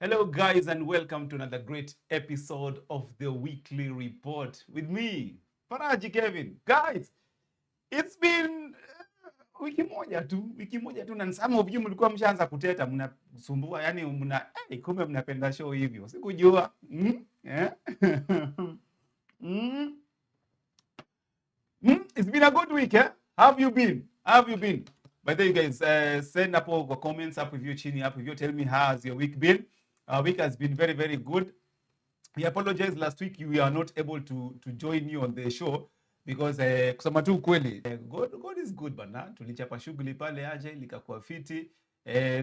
Hello, guys, and welcome to another great episode of the Weekly Report with me, Faraji Kevin. Guys, it's been wiki moja tu, na some of you mlikuwa mshaanza kuteta, mnasumbua, yani kumbe mnapenda show hivyo, sikujua yeah. It's been a good week, eh? How have you been? By the way, guys, send up all the comments up with you, chini up with you. Tell me how's your week been. Our week has been very, very good. We apologize last week we are not able to join you on the show because kusema tu ukweli God is good bana. Tulichapa shughuli pale aje likakuwa fiti.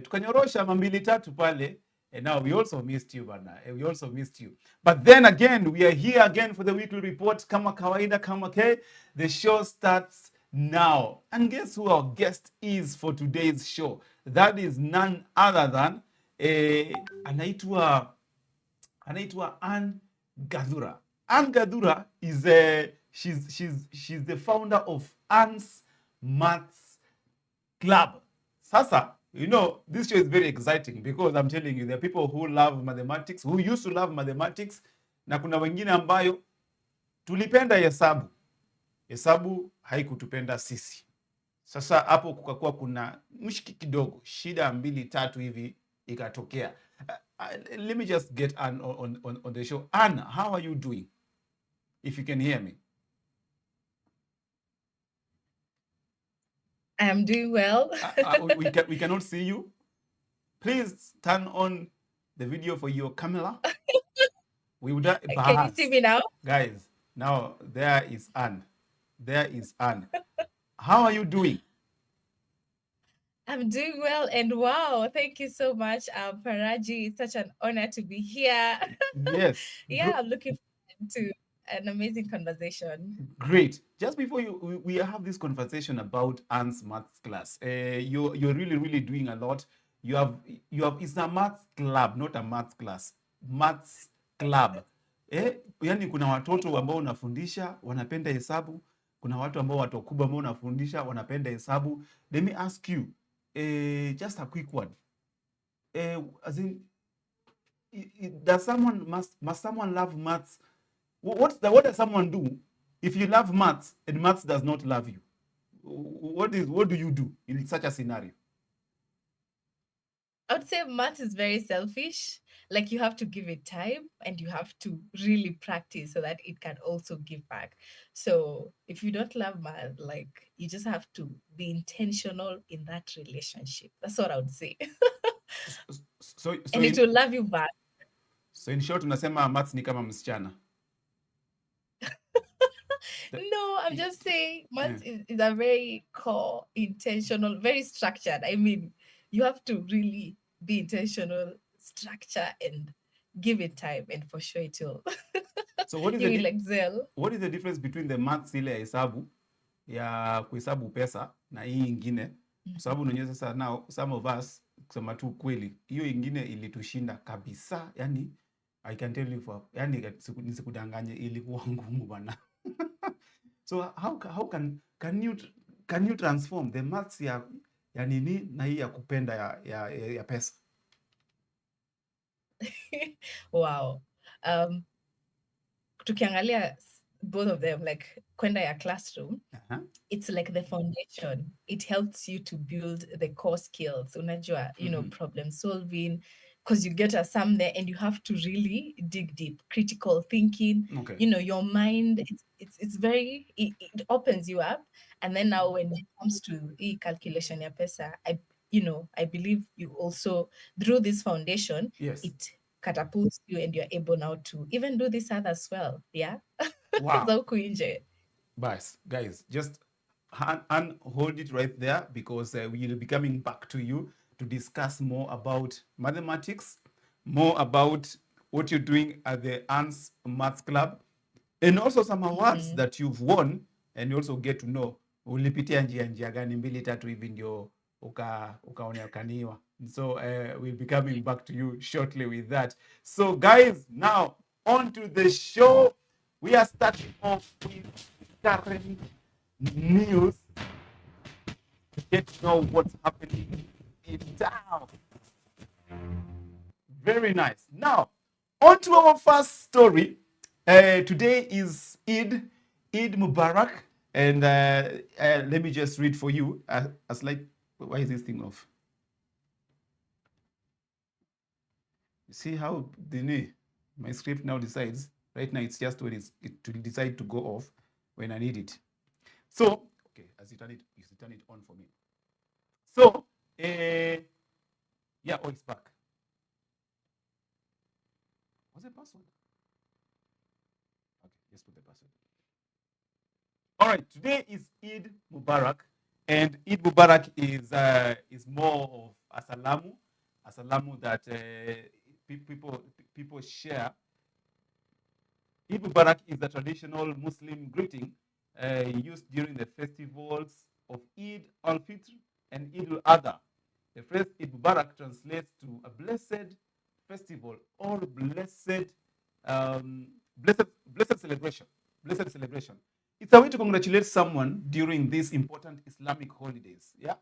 Tukanyorosha mambili tatu pale. And now we also missed you bana. We also missed you. But then again, we are here again for the weekly report. Kama kawaida, kama ke. The show starts now. And guess who our guest is for today's show? That is none other than anaitwa Anne Gathura. Anne Gathura is she's the founder of Anne's Maths Club. Sasa, you know, this show is very exciting because I'm telling you, there are people who love mathematics, who used to love mathematics, na kuna wengine ambayo tulipenda hesabu. Hesabu haikutupenda sisi. Sasa hapo kukakuwa kuna mshiki kidogo, shida mbili tatu hivi ikatokea. Let me just get Anne on the show. Anne, how are you doing? If you can hear me. I'm doing well. We cannot see you. Please turn on the video for your camera. We would. Can you see me now? Guys, now there is Anne. How are you doing? I'm doing well, and wow, thank you so much, Paraji. It's such an honor to be here. Yes. Yeah, I'm looking forward to an amazing conversation. Great. Just before we have this conversation about Anne's maths class, you're really doing a lot. You have it's a maths club, not a maths class. Maths club. Yani kuna watoto ambao unafundisha wanapenda hesabu, kuna watu ambao watu wakubwa ambao unafundisha wanapenda hesabu. Let me ask you just a quick one. As in, must someone love maths? What does someone do if you love maths and maths does not love you? What do you do in such a scenario? I would say math is very selfish. Like, you have to give it time and you have to really practice so that it can also give back. So if you don't love math, like, you just have to be intentional in that relationship. That's what I would say. And it will love you back. So in short, unasema maths ni kama msichana. No, I'm just saying maths is a very core, intentional, very structured. I mean, you have to really be intentional, structure, and give it time, and for sure it will. So what is you will excel. What is the difference between the maths ile ya hesabu ya kuhesabu pesa na hii ingine? Kwa sababu unajua sasa now some of us, kusema tu kweli, hiyo ingine ilitushinda kabisa. Yani I can tell you yani nisikudanganye ilikuwa ngumu bana. So how can you transform the maths ya nini na hii ya kupenda ya pesa? Wow. Tukiangalia both of them, like kwenda ya classroom, it's like the foundation. It helps you to build the core skills. Unajua, you know, problem solving, because you get a sum there and you have to really dig deep. Critical thinking, you know, your mind, it's very, it opens you up. And then now when it comes to calculation ya pesa, I believe you also, through this foundation, it catapults you and you're able now to even do this other as well. Yeah. Wow. Guys, just hold it right there because we will be coming back to you to discuss more about mathematics, more about what you're doing at the Anne's Maths Club, and also some awards that you've won, and you also get to know ulipitia njia gani mbili tatu hivi ndio ukaonekaniwa. So we'll be coming back to you shortly with that. So guys, now on to the show. We are starting off with current news to get to know what's happening in town. Very nice. Now, on to our first story. Today is Eid Mubarak. And let me just read for you. As like, why is this thing off? You see how my script now decides. Right now, it's just when it will decide to go off when I need it. So, okay, as you turn it on for me. So, yeah, oh, it's back. What's the password? Okay, let's put the password. All right, today is Eid Mubarak, and Eid Mubarak is more of a salamu that people share. Eid Mubarak is the traditional Muslim greeting used during the festivals of Eid al-Fitr and Eid al-Adha. The phrase Eid Mubarak translates to a blessed festival or blessed celebration. Blessed celebration. It's a way to congratulate someone during these important Islamic holidays. Yeah.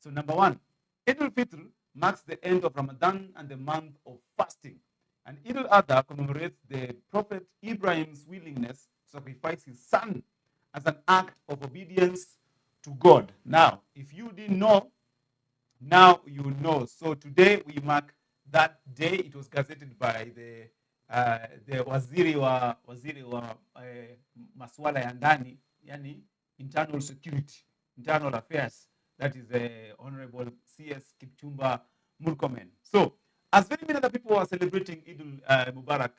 So number one, Eid al-Fitr marks the end of Ramadan and the month of fasting. And Eid al-Adha commemorates the Prophet Ibrahim's willingness to sacrifice his son as an act of obedience to God. Now, if you didn't know, now you know. So today we mark that day. It was gazetted by the waziri wa masuala ya ndani, yani internal security, internal affairs. That is Honorable C.S. Kipchumba Murkomen. So, as very many other people are celebrating Eid Mubarak,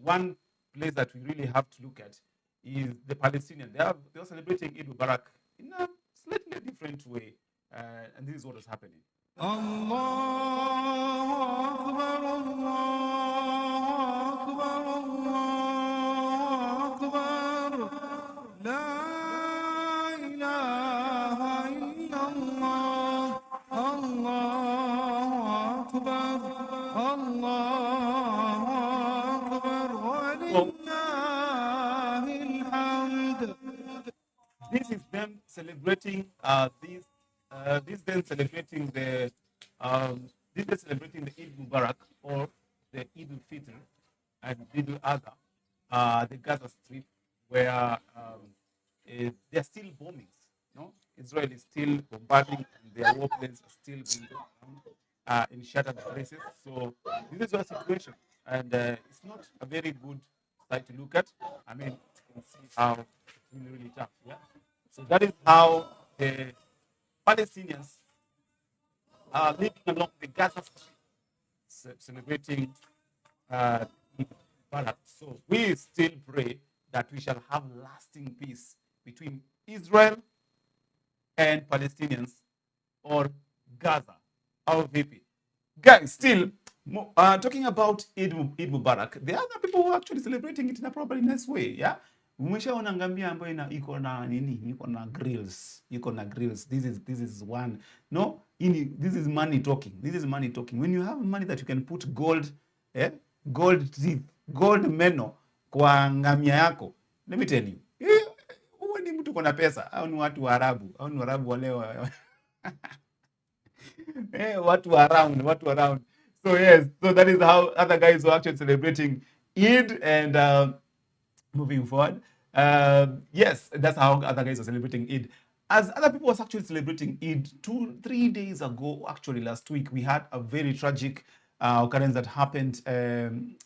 one place that we really have to look at is the Palestinians. They are celebrating Eid Mubarak in a slightly different way, and this is what is happening. This is them celebrating this then celebrating the Eid Mubarak or the Eid al-Fitr and Eid al-Adha, the Gaza Strip, where there are still bombings. No, Israel is still bombarding, and their warplanes are still being around in shattered places. So this is our situation, and it's not a very good sight to look at. I mean, you can see how it's really, really tough. Yeah. So that is how the Palestinians are living along the Gaza Strip, celebrating Barak. So we still pray that we shall have lasting peace between Israel and Palestinians or Gaza. Our VP. Guys, still talking about Eid Mubarak, the other people who are actually celebrating it in a probably nice way, yeah? Umeshaona ngamia ambayo iko na nini? Iko na grills. This is one. No, this is money talking. This is money talking. When you have money that you can put gold teeth, gold meno kwa ngamia yako, let me tell you, huo ni mtu kuna pesa au ni watu wa Arabu au ni Waarabu wale watu around. So yes, so that is how other guys are actually celebrating Eid and moving forward. Yes, that's how other guys are celebrating Eid. As other people was actually celebrating Eid 3 days ago, actually last week, we had a very tragic occurrence that happened in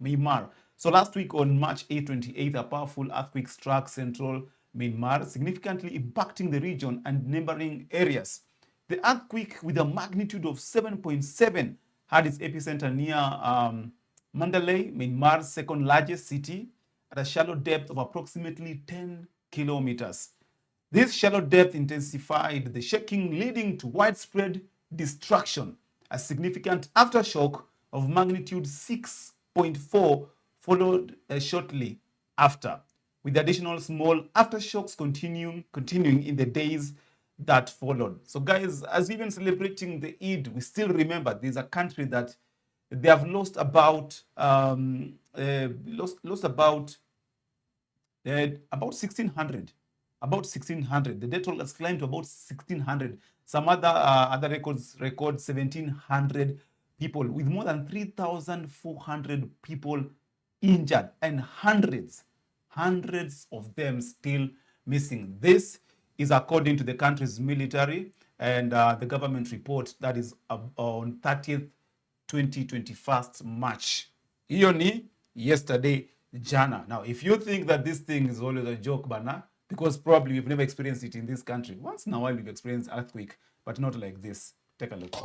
Myanmar. So last week on March 28th, a powerful earthquake struck central Myanmar, significantly impacting the region and neighboring areas. The earthquake, with a magnitude of 7.7, had its epicenter near Mandalay, Myanmar's second largest city, at a shallow depth of approximately 10 kilometers. This shallow depth intensified the shaking, leading to widespread destruction. A significant aftershock of magnitude 6.4 followed shortly after, with additional small aftershocks continuing in the days that followed. So guys, as we've been celebrating the Eid, we still remember there's a country that they have lost about about 1,600. About 1,600. The death toll has climbed to about 1,600. Some other records record 1,700 people, with more than 3,400 people injured and hundreds of them still missing. This is according to the country's military and the government report that is on 30th 2021st March. Hiyo ni yesterday, jana. Now, if you think that this thing is always a joke, bana, because probably we've never experienced it in this country. Once in a while we've experienced earthquake, but not like this. Take a look.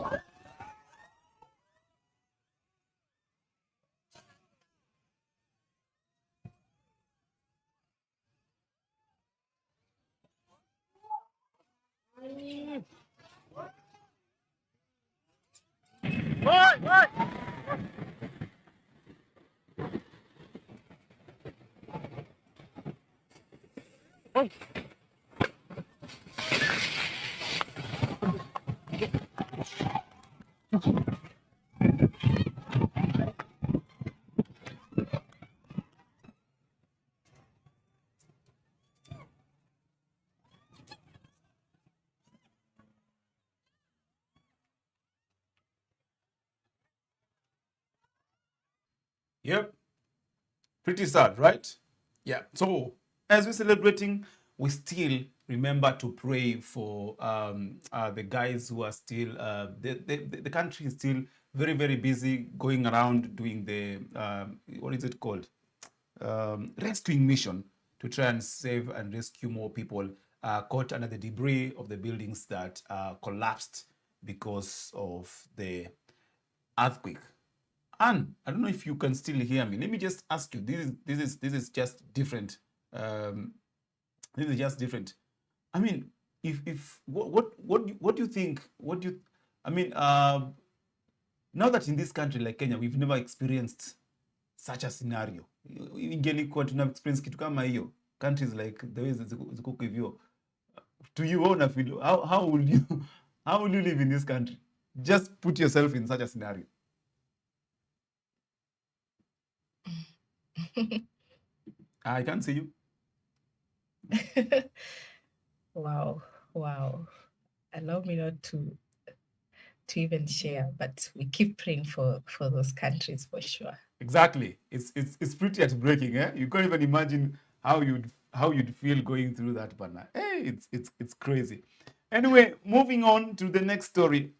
Yep. Pretty sad, right? Yeah. So as we're celebrating, we still remember to pray for the guys who are still, the country is still very, very busy going around doing the, what is it called? Rescuing mission to try and save and rescue more people caught under the debris of the buildings that collapsed because of the earthquake. Anne, I don't know if you can still hear me. Let me just ask you. This is just different. This is just different. I mean, if what do you think? What do you? I mean, now that in this country like Kenya, we've never experienced such a scenario. Ingelikuwa tuna experience kitu kama hiyo. Countries like the way ziko hivyo. To you, how will you how will you live in this country? Just put yourself in such a scenario. I can't see you. Wow. Allow me not to even share, but we keep praying for those countries for sure. Exactly. It's pretty heartbreaking, eh? You can't even imagine how you'd feel going through that, partner. Hey, it's crazy. Anyway, moving on to the next story.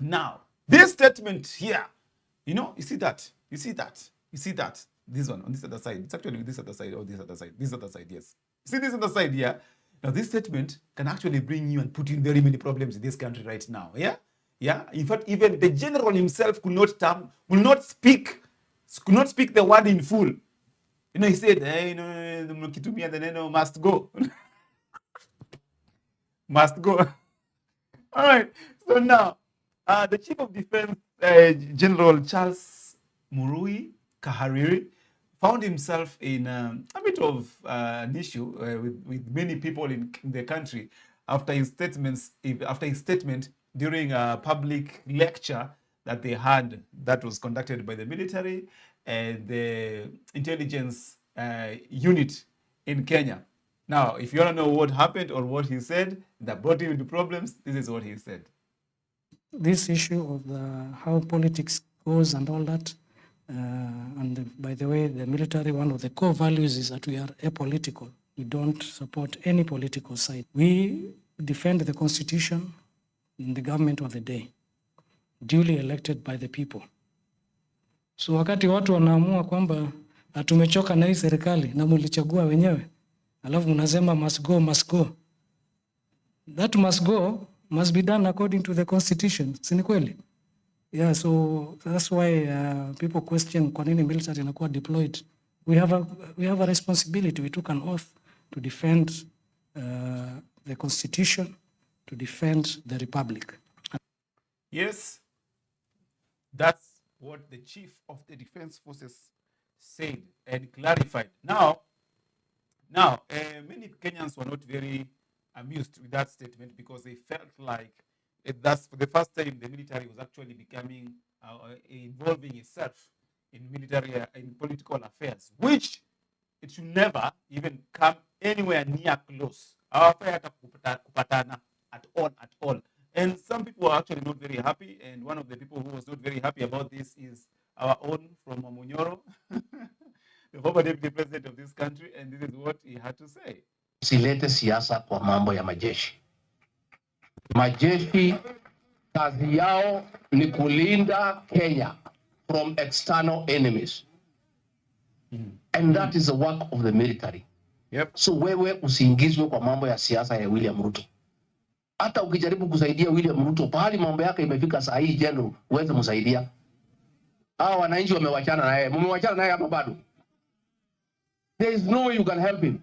Now, this statement here, you see that? This one on this other side. It's actually this other side or this other side. This other side, yes. See this other side here? Now, this statement can actually bring you and put you in very many problems in this country right now. Yeah? Yeah. In fact, even the general himself could not speak the word in full. He said, hey, the neno must go. Must go. All right. So now, the Chief of Defense, General Charles Murui Kahariri, found himself in a bit of an issue with many people in the country after his statement during a public lecture that they had that was conducted by the military and the intelligence unit in Kenya. Now, if you want to know what happened or what he said that brought him into problems, this is what he said. This issue of how politics goes and all that, and by the way, the military, one of the core values is that we are apolitical. We don't support any political side. We defend the constitution and the government of the day, duly elected by the people. So wakati watu wanaamua kwamba tumechoka na hii serikali na mulichagua wenyewe, alafu mnasema must go. That must go must be done according to the constitution. Si ni kweli? Yeah, so that's why people question kwa nini military inakuwa deployed. We have a responsibility. We took an oath to defend the constitution, to defend the republic. Yes, that's what the chief of the defense forces said and clarified. Now, many Kenyans were not very amused with that statement because they felt like that's for the first time the military was actually becoming involving itself in political affairs, which it should never even come anywhere near close. Hawafai hata kupatana at all. are actually not very happy, and one of the people who was not very happy about this is our own from Munyoro, the former deputy president of this country, and this is what he had to say. Silete siasa kwa mambo ya majeshi. Majeshi kazi yao ni kulinda Kenya from external enemies. And that is the work of the military. Yep. So wewe usiingizwe kwa mambo ya siasa ya William Ruto. Hata ukijaribu kusaidia William Ruto, pahali mambo yake imefika saa hii general, uweze msaidia. Hawa wananchi wamewachana naye. Mmewachana naye hapa bado. There is no way you can help him.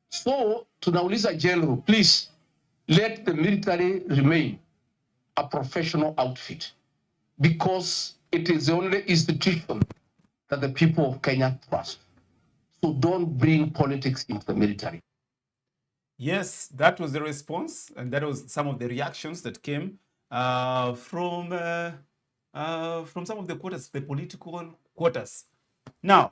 So tunauliza general, please let the military remain a professional outfit, because it is the only institution that the people of Kenya trust. So don't bring politics into the military. Yes, that was the response, and that was some of the reactions that came from some of the quarters, the political quarters. Now,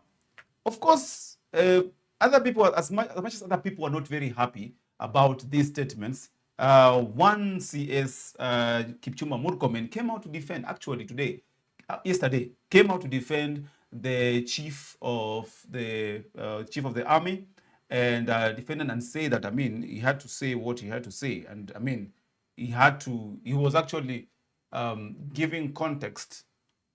of course, other people, as much as other people are not very happy about these statements, one CS, Kipchumba Murkomen, came out to defend, actually today, yesterday, came out to defend the chief of the army, and defended and say that, I mean, he had to say what he had to say. And I mean, he was actually giving context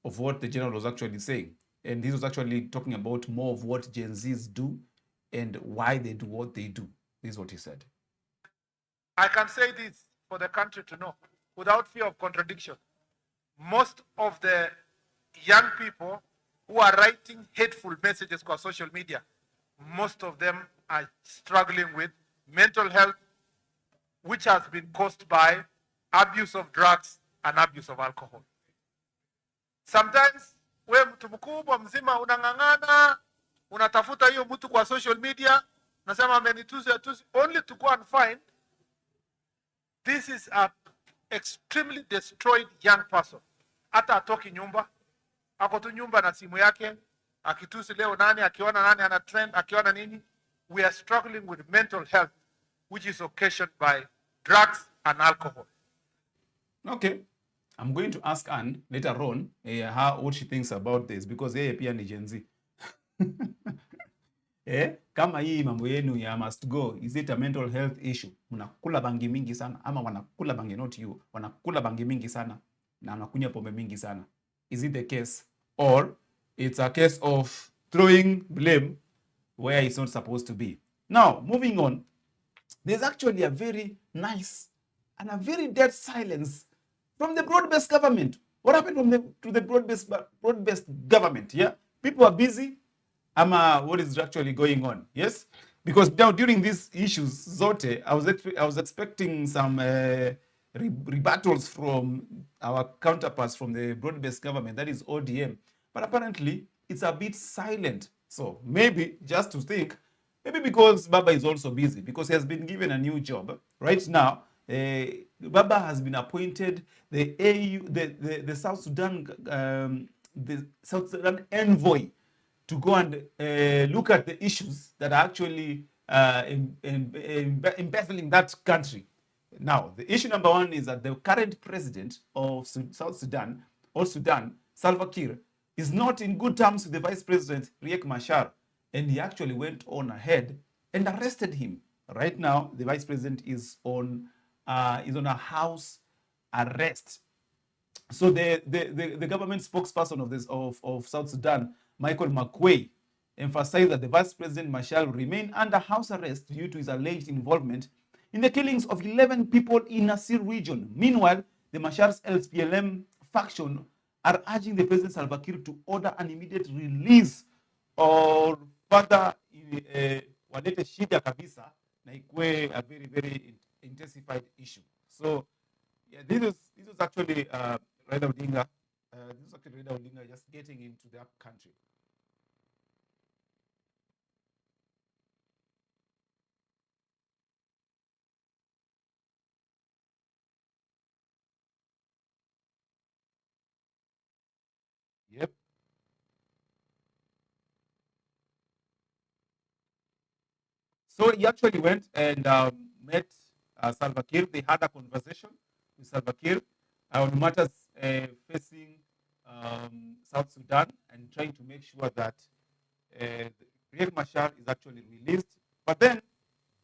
of what the general was actually saying. And he was actually talking about more of what Gen Zs do and why they do what they do. This is what he said. I can say this for the country to know, without fear of contradiction. Most of the young people who are writing hateful messages on social media, most of them are struggling with mental health, which has been caused by abuse of drugs and abuse of alcohol. Sometimes, we mtu mkubwa mzima unang'ang'ana, unatafuta hiyo mtu kwa social media, nasema amenitusi, only to go and find this is a extremely destroyed young person. Hata atoki nyumba, ako tu nyumba na simu yake, akitusi leo nani, akiona nani ana trend, akiona nini. We are struggling with mental health, which is occasioned by drugs and alcohol. Okay. I'm going to ask Anne later on what she thinks about this, because yeye pia ni Gen Z. Kama hii mambo yenu ya must go, is it a mental health issue? Mnakula bangi mingi sana, ama wanakula bangi, not you, wanakula bangi mingi sana na wanakunywa pombe mingi sana. Is it the case? Or it's a case of throwing blame where it's not supposed to be? Now, moving on, there's actually a very nice and a very dead silence from the broad-based government. What happened to the broad-based government? Yeah, people are busy. What is actually going on? Yes, because now during these issues, Zote, I was expecting some rebuttals from our counterparts from the broad-based government, that is ODM, but apparently it's a bit silent. So maybe just to think, maybe because Baba is also busy, because he has been given a new job right now. Baba has been appointed the AU, the South Sudan envoy to go and look at the issues that are actually embezzling that country. Now, the issue number one is that the current president of South Sudan, or Sudan, Salva Kiir, is not in good terms with the vice president, Riek Machar, and he actually went on ahead and arrested him. Right now, the vice president is on a house arrest. So the government spokesperson of South Sudan, Michael McQuay, emphasized that the vice president Machar will remain under house arrest due to his alleged involvement in the killings of 11 people in Nasir region. Meanwhile, the Machar's SPLM faction are urging the president Salva Kiir to order an immediate release or further walete shida kabisa na ikue a very, very intensified issue. So yeah, this was actually Raila Odinga. This is actually Raila Odinga just getting into the country. Yep. So he actually went and met Salva Kiir. They had a conversation with Salva Kiir. on matters facing South Sudan and trying to make sure that Riek Machar is actually released. But then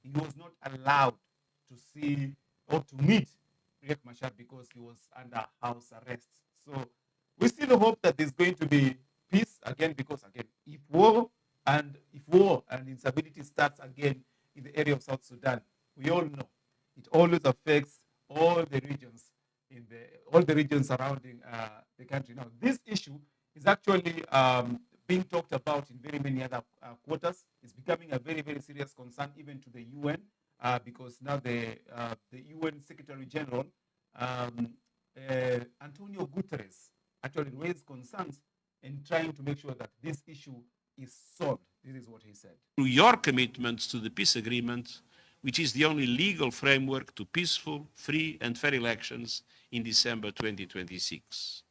he was not allowed to see or to meet Riek Machar because he was under house arrest. So we still hope that there's going to be peace again, because again, if war and instability starts again in the area of South Sudan, we all know it always affects all the regions surrounding the country. Now, this issue is actually being talked about in very many other quarters. It's becoming a very, very serious concern even to the UN, because now the UN Secretary General Antonio Guterres actually raised concerns in trying to make sure that this issue is solved. This is what he said. Through your commitments to the peace agreement, which is the only legal framework to peaceful, free and fair elections in December 2026.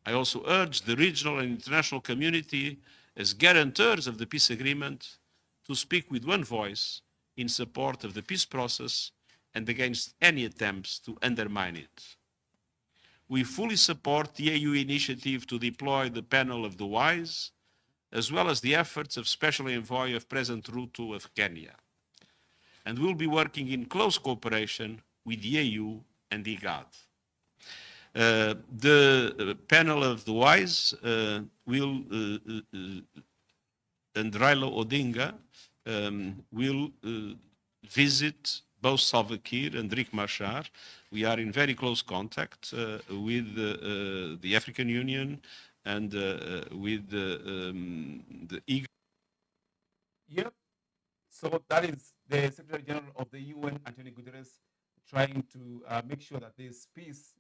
I also urge the regional and international community as guarantors of the peace agreement to speak with one voice in support of the peace process and against any attempts to undermine it. We fully support the AU initiative to deploy the panel of the wise, as well as the efforts of Special Envoy of President Ruto of Kenya. And we'll be working in close cooperation with the AU and the IGAD. The panel of the wise will, and Raila Odinga will visit both Salva Kiir and Riek Machar. We are in very close contact with the African Union and with the IGAD. Yep. So that is the Secretary General of the UN, Antonio Guterres, trying to make sure that there's peace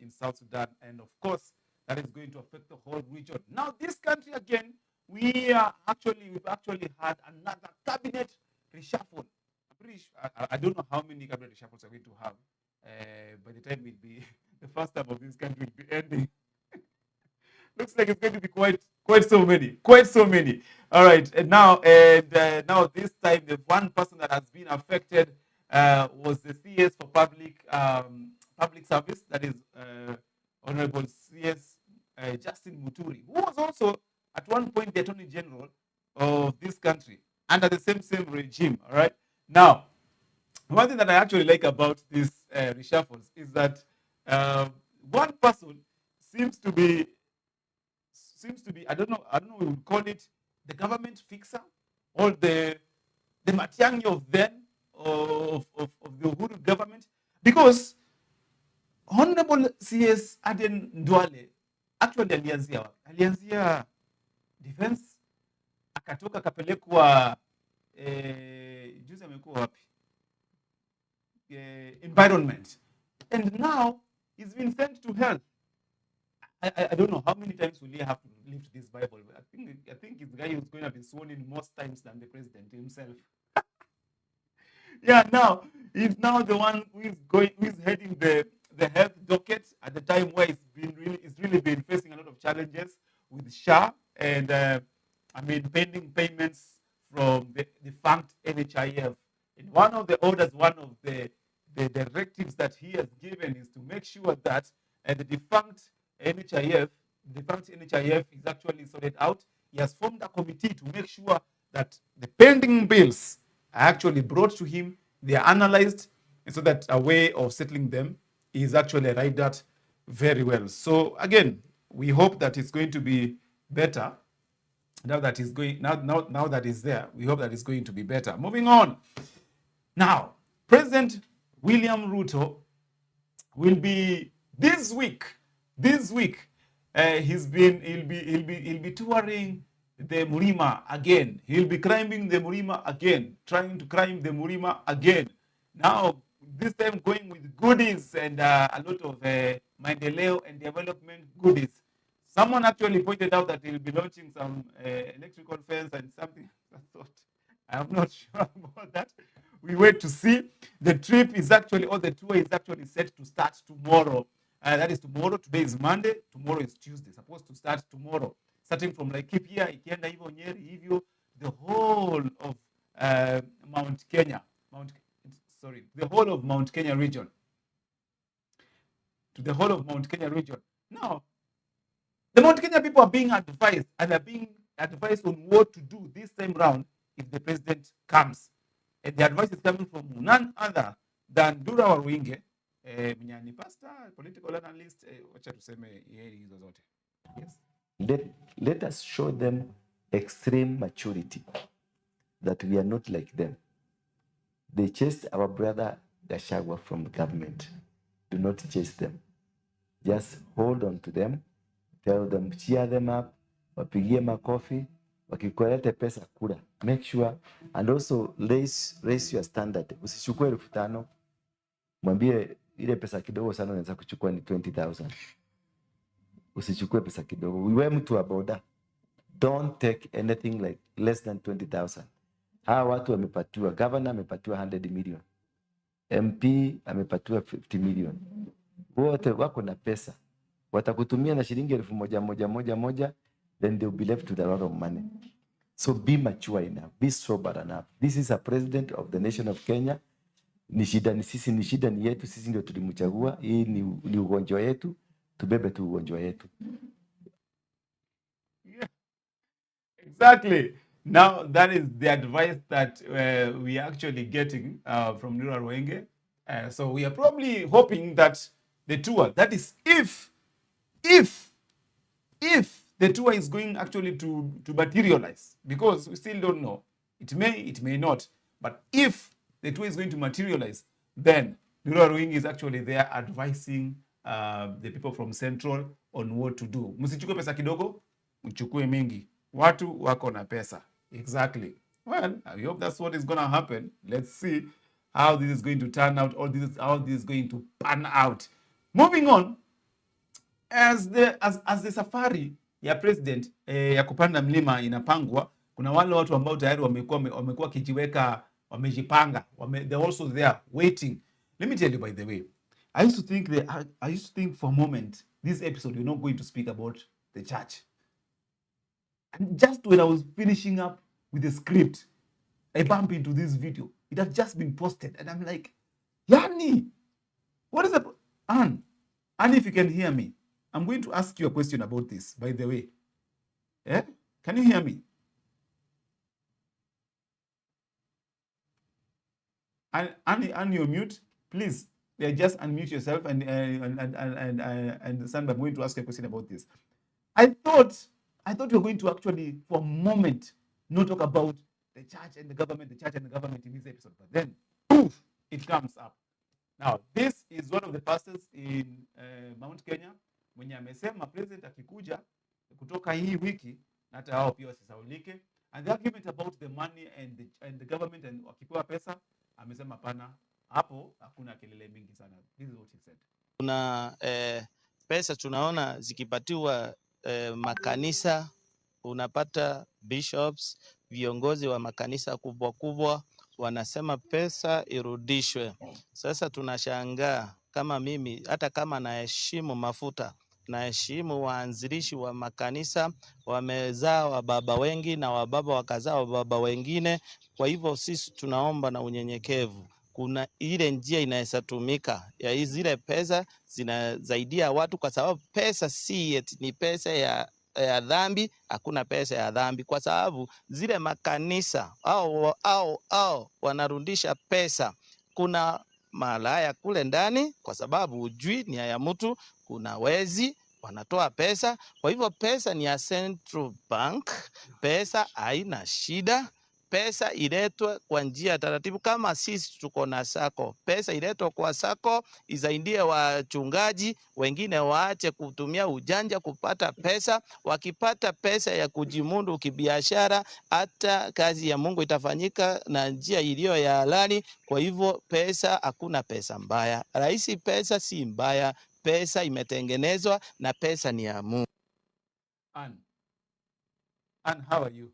in South Sudan. And of course, that is going to affect the whole region. Now, this country again, we've actually had another cabinet reshuffle. I don't know how many cabinet reshuffles are going to have. By the time it be the first time of this country will be ending. Looks like it's going to be quite so many. All right, and now this time the one person that has been affected was the CS for public service, that is Honorable CS Justin Muturi, who was also at one point the Attorney General of this country under the same regime. All right, now one thing that I actually like about these reshuffles is that one person seems to be I don't know we would call it the government fixer or the Matiang'i of then of the Uhuru government, because Honorable CS Aden Duale actually alianzia defense, akatoka akapelekwa juzi amekuwa wapi, environment, and now he's been sent to health. I don't know how many times will he have to lift this Bible. I think it's the guy who's going to be sworn in most times than the president himself. Yeah, now he's now the one who's heading the health docket at the time where it's really been facing a lot of challenges with SHA and pending payments from the defunct NHIF. And one of the orders, one of the directives that he has given is to make sure that the defunct NHIF is actually sorted out. He has formed a committee to make sure that the pending bills are actually brought to him, they are analyzed, and so that a way of settling them is actually arrived at very well. So again, we hope that it's going to be better. Now that it's there, we hope that it's going to be better. Moving on. Now, President William Ruto will be this week. He'll be touring the Murima again. He'll be climbing the Murima again, trying to climb the Murima again. Now, this time going with goodies and a lot of maendeleo and development goodies. Someone actually pointed out that he'll be launching some electrical fence and something. I thought, I'm not sure about that. We wait to see. The tour is actually set to start tomorrow. That is tomorrow. Today is Monday. Tomorrow is Tuesday. Supposed to start tomorrow. Starting from Laikipia, ikienda hivyo Nyeri, hivyo the whole of Mount Kenya. The whole of Mount Kenya region. to the whole of Mount Kenya region. Now, the Mount Kenya people are being advised, and are being advised on what to do this time round if the president comes. And the advice is coming from none other than Dura Waruinge, mnyani pastor, political analyst, wacha tuseme yeye hizo zote. Yes. Let us show them extreme maturity, that we are not like them. They chased our brother Gachagua from government. Do not chase them. Just hold on to them, tell them, cheer them up, wapigie makofi, wakikolete pesa kula. Make sure, and also raise your standard. Usichukue 5,000, mwambie ile pesa kidogo sana unaweza kuchukua ni 20,000. Usichukue pesa kidogo. Wewe mtu wa boda, don't take anything like less than 20,000. Hawa watu wamepatiwa, governor amepatiwa 100 million. MP amepatiwa 50 million. Wote wako na pesa. Watakutumia na shilingi 1,000 then they'll be left with a lot of money. So be mature enough, be sober enough. This is a president of the nation of Kenya. Ni shida ni yetu, sisi ndio tulimchagua. Hii ni ugonjwa yetu, tubebe tu ugonjwa yetu. Yeah. Exactly. Now, that is the advice that we are actually getting from Dura Waruinge. So we are probably hoping that the tour, that is if the tour is going actually to materialize, because we still don't know. It may not. But if the tour is going to materialize, then Dura Waruinge is actually there advising the people from Central on what to do. Msichukue pesa kidogo, mchukue mingi. Watu wako na pesa. Exactly. Well, I hope that's what is going to happen. Let's see how this is going to turn out, or how this is going to pan out. Moving on, as the safari ya president ya kupanda mlima inapangwa, kuna wale watu ambao tayari wamekuwa kijiweka, wamejipanga, they're also there waiting. Let me tell you, by the way, I used to think for a moment this episode we're not going to speak about the church. And just when I was finishing up with the script, I bump into this video. It had just been posted, and I'm like, Yani, what is the Anne, if you can hear me, I'm going to ask you a question about this, by the way. Yeah? Can you hear me? Anne, you're mute. Please, just unmute yourself and Sandra, I'm going to ask you a question about this. I thought we were going to actually, for a moment, not talk about the church and the government in this episode. But then, poof, it comes up. Now, this is one of the pastors in Mount Kenya, mwenye amesema president akikuja kutoka hii wiki, na hata hao pia wasisaulike. And the argument about the money and the government and wakipewa pesa, amesema pana, hapo hakuna kelele mingi sana. This is what he said. Kuna pesa tunaona zikipatiwa makanisa, unapata bishops, viongozi wa makanisa kubwa kubwa wanasema pesa irudishwe. Sasa tunashangaa, kama mimi, hata kama naheshimu mafuta, naheshimu waanzilishi wa makanisa, wamezaa wababa wengi na wababa wakazaa wababa wengine. Kwa hivyo sisi tunaomba na unyenyekevu, kuna ile njia inaweza tumika ya zile pesa zinasaidia watu, kwa sababu pesa si eti ni pesa ya dhambi. Hakuna pesa ya dhambi, kwa sababu zile makanisa au wanarudisha pesa. Kuna malaya kule ndani, kwa sababu ujui ni ya mtu. Kuna wezi wanatoa pesa. Kwa hivyo pesa ni ya Central Bank, pesa haina shida. Pesa iletwe kwa njia taratibu, kama sisi tuko na sako. Pesa iletwe kwa sako, isaidie wachungaji, wengine waache kutumia ujanja kupata pesa. Wakipata pesa ya kujimundu kibiashara, hata kazi ya Mungu itafanyika na njia iliyo ya halali. Kwa hivyo pesa, hakuna pesa mbaya. Rahisi, pesa si mbaya. Pesa imetengenezwa na pesa ni ya Mungu. Anne, how are you?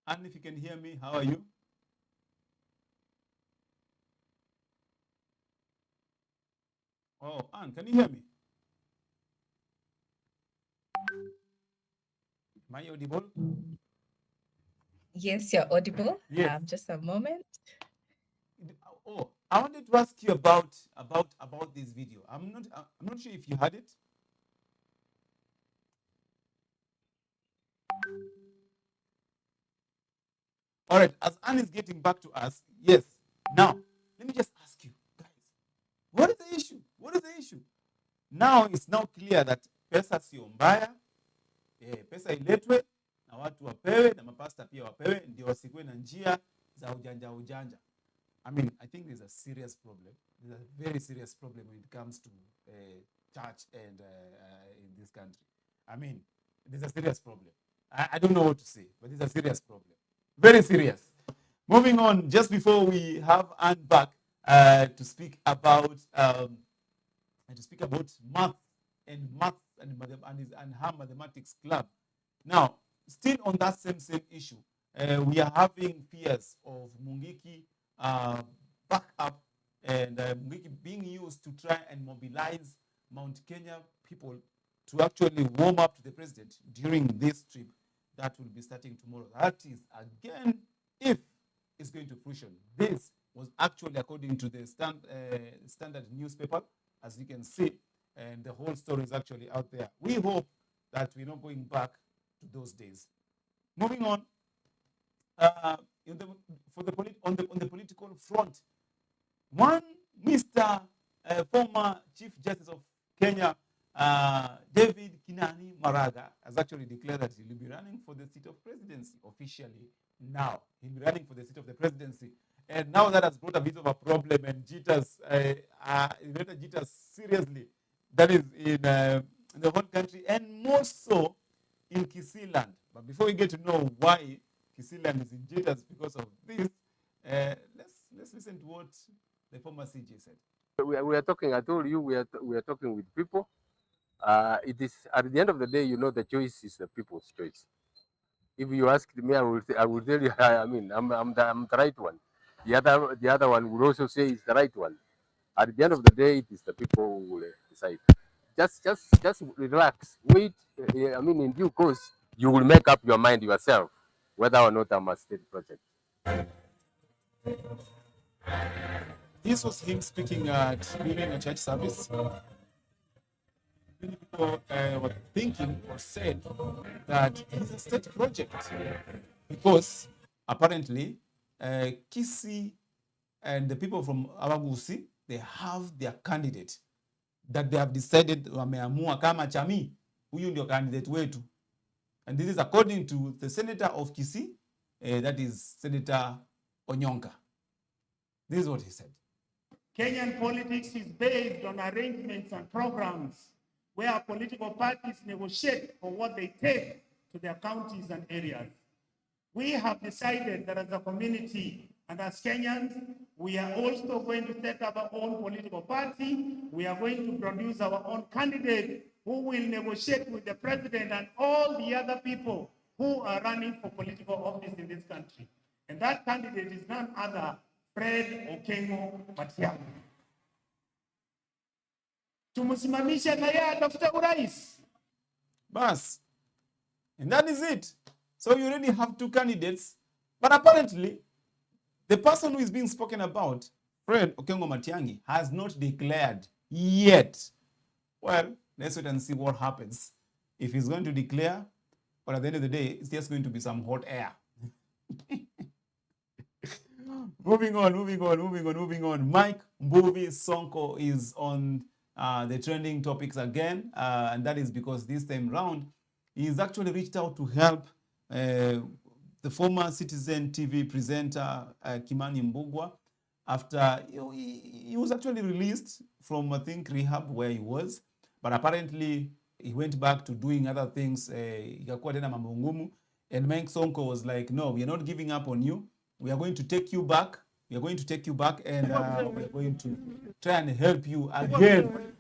And if you can hear me, how are you? Oh, Anne, can you hear me? Am I audible? Yes, you're audible. Yes. Just a moment. Oh, I wanted to ask you about this video. I'm not sure if you had it. All right, as Anne is getting back to us, yes. Now, let me just ask you, guys, what is the issue? What is the issue? Now it's now clear that pesa sio mbaya, pesa iletwe na watu wapewe na mapasta pia wapewe ndio wasikuwe na njia za ujanja. I mean, I think there's a serious problem. There's a very serious problem when it comes to church and in this country. I mean, there's a serious problem. I don't know what to say, but it's a serious problem. Very serious. Moving on, just before we have Anne back to speak about math and her mathematics club. Now, still on that same issue, we are having fears of Mungiki back up and Mungiki being used to try and mobilize Mount Kenya people to actually warm up to the president during this trip that will be starting tomorrow. That is, again, if it's going to fruition. This was actually according to the standard newspaper, as you can see, and the whole story is actually out there. We hope that we're not going back to those days. Moving on, on the political front, one Mr. Former Chief Justice of Kenya, David Kinani Maraga, has actually declared that he will be running for the seat of presidency officially now. He'll be running for the seat of the presidency. And now that has brought a bit of a problem and jitters, seriously. That is in the whole country and more so in Kisii land. But before we get to know why Kisii land is in jitters because of this, let's listen to what the former CJ said. We are talking, I told you, we are talking with people. It is, at the end of the day, you know, the choice is the people's choice. If you ask me, I will tell you, I mean, I'm the right one. The other one will also say it's the right one. At the end of the day, it is the people who will decide. Just relax, wait. I mean, in due course, you will make up your mind yourself whether or not I'm a state project. This was him speaking during a church service. Many people were thinking or said that it's a state project because apparently Kisii and the people from Abagusi, they have their candidate that they have decided wameamua kama chami huyu ndio candidate wetu, and this is according to the senator of Kisii, that is Senator Onyonka. This is what he said. Kenyan politics is based on arrangements and programs where political parties negotiate for what they take to their counties and areas. We have decided that as a community and as Kenyans, we are also going to set up our own political party. We are going to produce our own candidate who will negotiate with the president and all the other people who are running for political office in this country. And that candidate is none other Fred Okengo Matiang'i. Tumusimamishe na yeye atafute urais. Bas. And that is it. So you already have two candidates. But apparently, the person who is being spoken about, Fred Okengo Matiang'i, has not declared yet. Well, let's wait and see what happens. If he's going to declare, but at the end of the day, it's just going to be some hot air. Moving on. Mike Mbuvi Sonko is on the trending topics again, and that is because this time round, he's actually reached out to help the former Citizen TV presenter Kimani Mbugua after he was actually released from, I think, rehab where he was, but apparently he went back to doing other things. And Mike Sonko was like, no, we are not giving up on you. We are going to take you back. And we are going to try and help you again.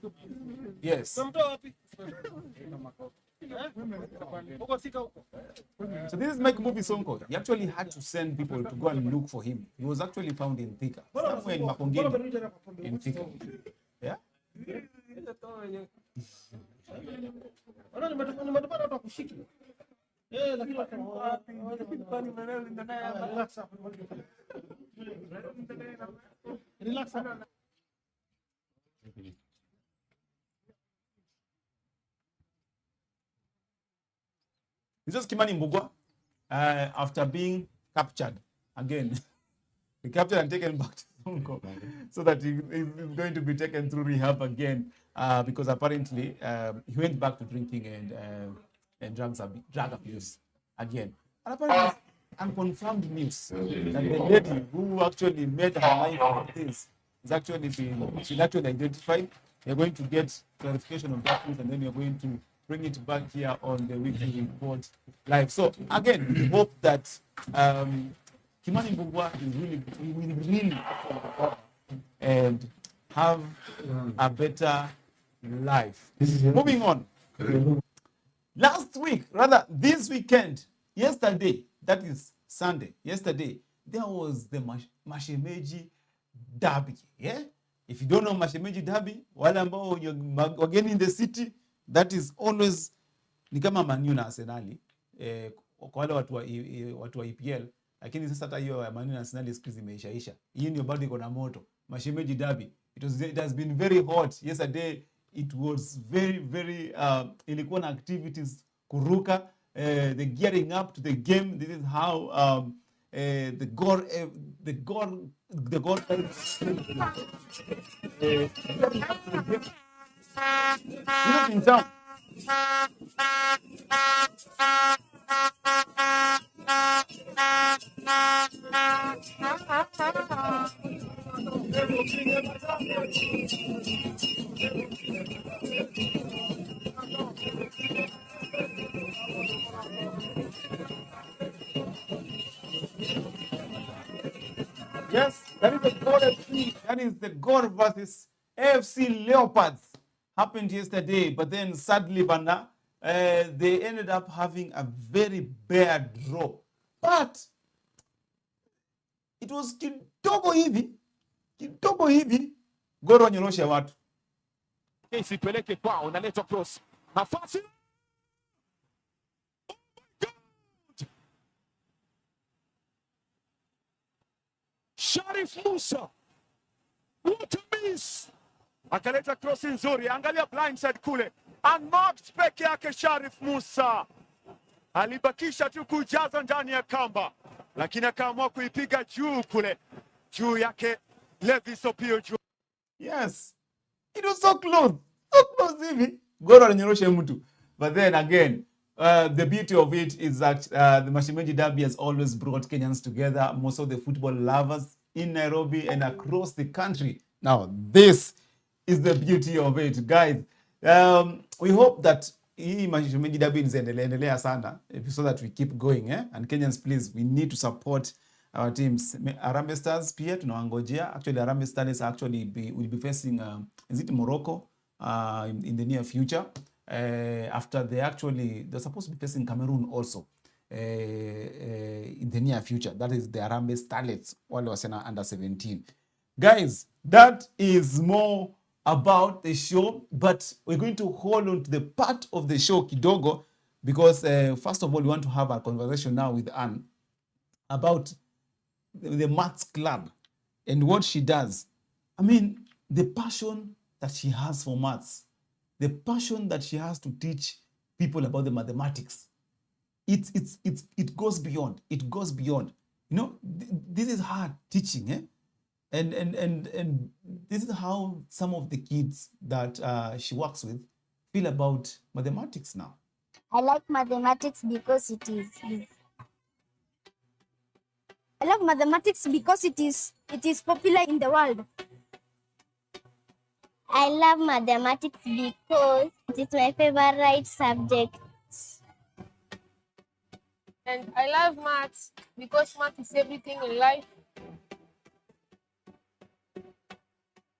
Yes. So this is Mike Mbuvi Sonko. He actually had to send people to go and look for him. He was actually found in Thika, somewhere in Makongeni, in Thika. Yeah? Relax. This is Kimani Mbugua, after being captured again. He captured and taken back to Congo so that he is going to be taken through rehab again because apparently he went back to drinking and drug abuse again. And apparently, it's unconfirmed news that the lady who actually made her life like this is actually she's actually identified. You're going to get clarification of that news, and then you're going to bring it back here on the weekly report live. So again, we hope that Kimani Mbugua will really recover and have a better life. Moving on. Last week, rather this weekend, yesterday, that is Sunday, yesterday, there was the Mashemeji Derby. Yeah? If you don't know Mashemeji Derby, wale ambao wageni in the city, that is always ni kama Man U na Arsenali. Kwa wale watu wa EPL, lakini sasa hata hiyo ya Man U na Arsenali siku zimeishaisha. Hii ndio bado iko na moto. Mashemeji Derby. It has been very hot. Yesterday it was very ilikuwa na activities kuruka, the gearing up to the game. This is how the goal in town. Yes, that is the God FC. That is the God versus AFC Leopards. Happened yesterday, but then sadly, Banda, they ended up having a very bad draw. But it was kidogo hivi, Gor wanyoroshe watu. Isipeleke kwao, unaletwa cross. Nafasi. Oh my God! Sharif Musa. What a miss! Akaleta cross nzuri, angalia blindside kule. Unmarked peke yake Sharif Musa. Alibakisha tu kujaza ndani ya kamba, lakini akaamua kuipiga juu kule. Juu yake Levis Opio juu. Yes. It was so close hivi. Gor wanyoroshe mtu. But then again, the beauty of it is that the Mashemeji Derby has always brought Kenyans together, most of the football lovers in Nairobi and across the country. Now, this is the beauty of it, guys. We hope that hii Mashemeji Derby endelea sana, so that we keep going, and Kenyans, please, we need to support our teams. Harambee Stars pia tunawangojea. Actually, Harambee Stars will be facing is it Morocco in the near future. After they're supposed to be facing Cameroon also in the near future. That is the Harambee Starlets, wale wasena under 17. Guys, that is more about the show, but we're going to hold on to the part of the show kidogo because first of all, we want to have a conversation now with Anne about the Maths Club and what she does. I mean, the passion that she has for maths, the passion that she has to teach people about the mathematics. It goes beyond. It goes beyond. You know, this is her teaching, and this is how some of the kids that she works with feel about mathematics now. I like mathematics because it is easy. I love mathematics because it is popular in the world. I love mathematics because it is my favorite subject. And I love maths because math is everything in life.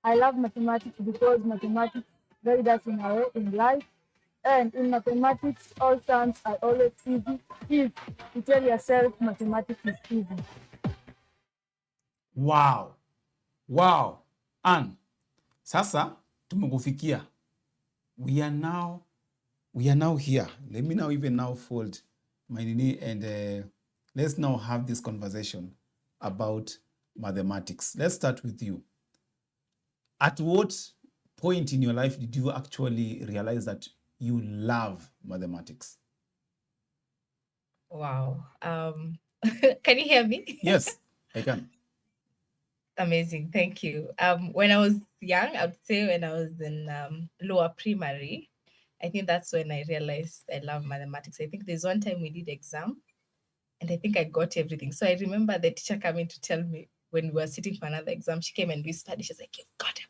I love mathematics because mathematics guide us in life. And in mathematics, all sums are always easy if you tell yourself mathematics is easy. Wow. And sasa tumekufikia. We are now here. Let me now even now fold my knee and let's now have this conversation about mathematics. Let's start with you. At what point in your life did you actually realize that you love mathematics? Wow. Can you hear me? Yes, I can. Amazing. Thank you. When I was young, I would say when I was in lower primary, I think that's when I realized I love mathematics. I think there's one time we did exam and I think I got everything. So I remember the teacher coming to tell me when we were sitting for another exam, she came and whispered, she's like, you've gotten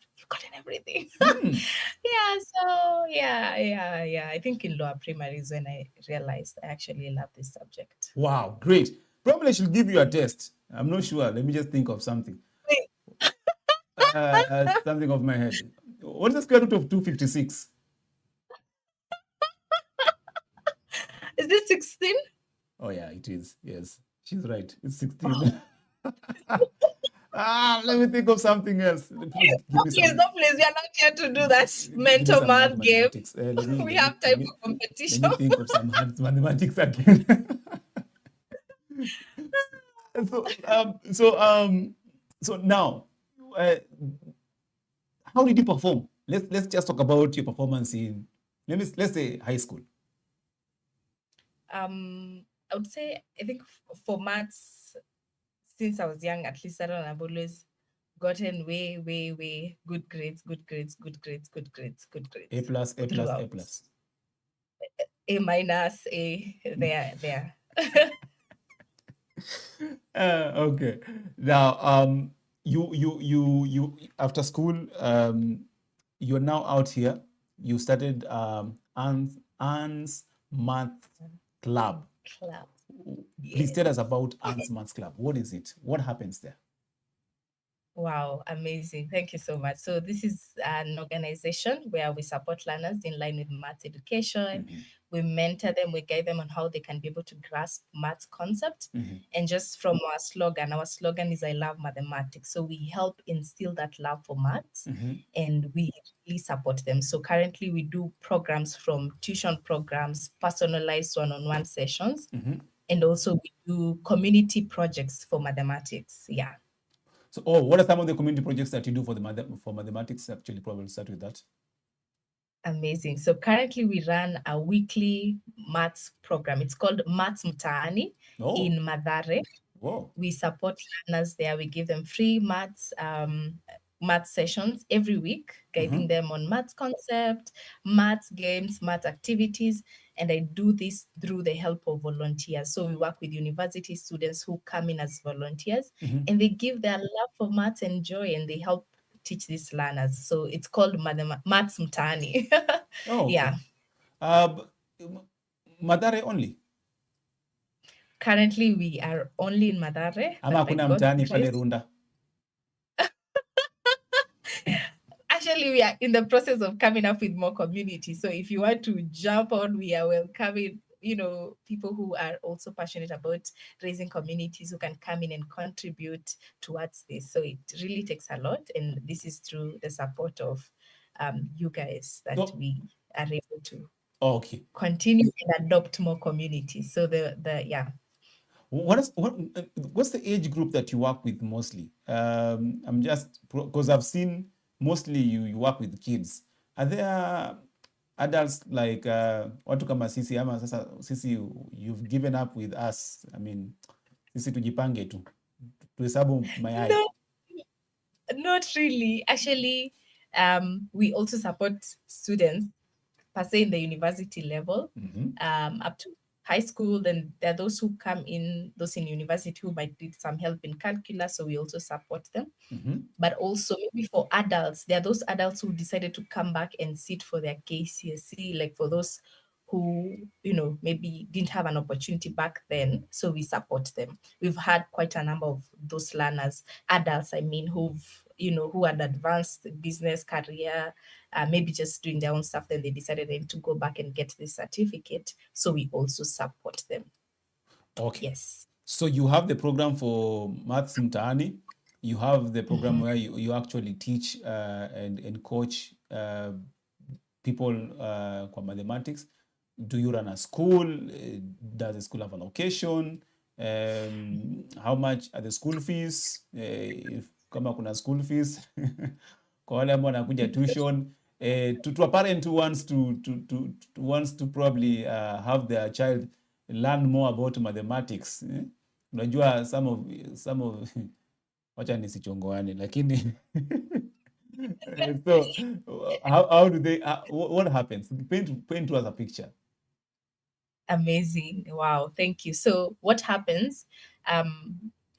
everything. Yeah, so yeah. I think in lower primary is when I realized I actually love this subject. Wow, great. Probably I should give you a test. I'm not sure. Let me just think of something. Something off my head. What is the square root of 256? Is this 16? Oh yeah, it is. Yes, she's right. It's 16. Let me think of something else. Give me Please, some. no, please. We are not here to do that Give me mental some hard math game. mathematics. We have time for competition. Let me think of some hard mathematics again. So now, how did you perform? Let's just talk about your performance in let's say high school. I would say I think for maths, since I was young, at least I've always gotten way good grades. A plus, A plus, throughout. A plus. A minus, A there. Okay. Now, you after school, you're now out here. You started Anne's Math Club. Please tell us about Anne's Math Club. What is it? What happens there? Wow, amazing. Thank you so much. So this is an organization where we support learners in line with math education. We mentor them, we guide them on how they can be able to grasp math concept. And just from our slogan is I love mathematics. So we help instill that love for maths and we really support them. So currently we do programs from tuition programs, personalized one-on-one sessions, and also we do community projects for mathematics. Yeah. So, what are some of the community projects that you do for mathematics? Actually, probably start with that. Amazing. So currently we run a weekly maths program. It's called Maths Mtaani in Mathare. Wow. We support learners there. We give them free maths sessions every week, guiding them on maths concept, maths games, maths activities. And I do this through the help of volunteers. So we work with university students who come in as volunteers and they give their love for maths and joy and they help teach these learners. So it's called Maths Mtaani. Okay. Yeah. Mathare only? Currently we are only in Mathare. Ama kuna mtaani pale Runda? Actually, we are in the process of coming up with more community. So if you want to jump on, we are welcoming, people who are also passionate about raising communities who can come in and contribute towards this. So it really takes a lot. And this is through the support of you guys that we are able to continue and adopt more communities. So yeah. What's the age group that you work with mostly? I'm just because I've seen mostly you work with kids. Are there adults like watu kama sisi ama sasa sisi you've given up with us? I mean, sisi tujipange tu tuhesabu mayai. No, not really. Actually, we also support students per se in the university level, up to high school. Then there are those who come in, those in university who might need some help in calculus, so we also support them. But also maybe for adults, there are those adults who decided to come back and sit for their KCSE, like for those who, maybe didn't have an opportunity back then, so we support them. We've had quite a number of those learners, adults, I mean, who had advanced business career, maybe just doing their own stuff, then they decided then to go back and get this certificate. So we also support them. Okay. Yes. So you have the program for Maths Mtaani. You have the program where you actually teach and coach people for mathematics. Do you run a school? Does the school have a location? How much are the school fees? If kama kuna school fees, kwa wale ambao wanakuja tuition, to a parent who wants to probably have their child learn more about mathematics. Unajua some of wacha nisichongoane lakini so how do they what happens? Paint to us a picture. Amazing. Wow. Thank you. So what happens